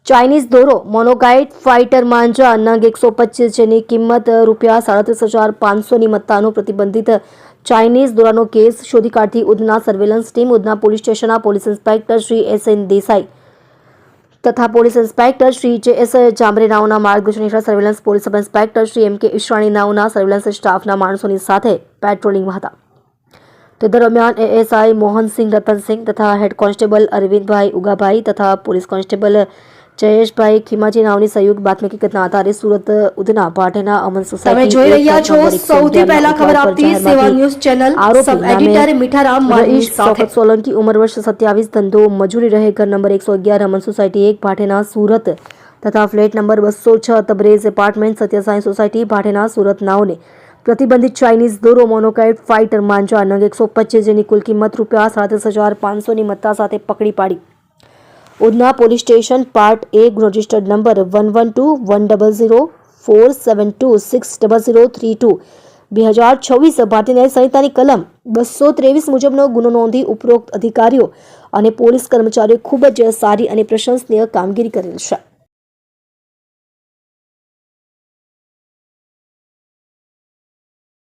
Chinese દોરો મોનોગાઇટ fighter માંજા નંગ 125 જેની કિંમત ₹37,500ની મત્તાનો પ્રતિબંધિત ચાઇનીઝ દોરાનો કેસ શોધી કાઢતી Udhna surveillance team Udhna police સ્ટેશનના police inspector Shri S N. Desai તથા police inspector Shri J S. Jambre નાઓના માર્ગદર્શન હેઠળ surveillance police sub inspector Shri M K. Ishani નાઓના સર્વેલન્સ સ્ટાફના માણસોની સાથે પેટ્રોલિંગમાં હતા. તે દરમિયાન એએસઆઈ મોહનસિંહ રતનસિંહ તથા હેડ કોન્સ્ટેબલ અરવિંદભાઈ ઉગાભાઈ તથા પોલીસ કોન્સ્ટેબલ જયેશભાઈ ખીમાજી નાઓની સંયુક્ત બાતમી હકીકતના આધારે સુરત ઉધના ભાટેના અમન સોસાયટી તમે જોઈ રહ્યા છો સૌથી પહેલા ખબર આપતી સેવા ન્યૂઝ ચેનલ સબ એડિટર મીઠારામ માની સાથે સોલંકી ઉંમર વર્ષ 27 ધંધો મજૂરી રહે ઘર નંબર 111 અમન સોસાયટી 1 ભાટેના સુરત તથા flat number 206 Tabrez apartment Satyasai society Bhatena Surat નાઓને પ્રતિબંધિત ચાઇનીઝ દોરો મોનોકાઇટ ફાઇટર માંજા નંગ 125 જેની કુલ કિંમત ₹37,500ની મત્તા સાથે પકડી પાડી ઉધના પોલીસ સ્ટેશન પાર્ટ એ ગુનો રજિસ્ટર્ડ નંબર 112-100-472-60032 2026 ભારતીય ન્યાય સંહિતાની કલમ 223 મુજબનો ગુનો નોંધી ઉપરોક્ત અધિકારીઓ અને પોલીસ કર્મચારીઓ ખૂબ જ સારી અને પ્રશંસનીય કામગીરી કરેલ છે.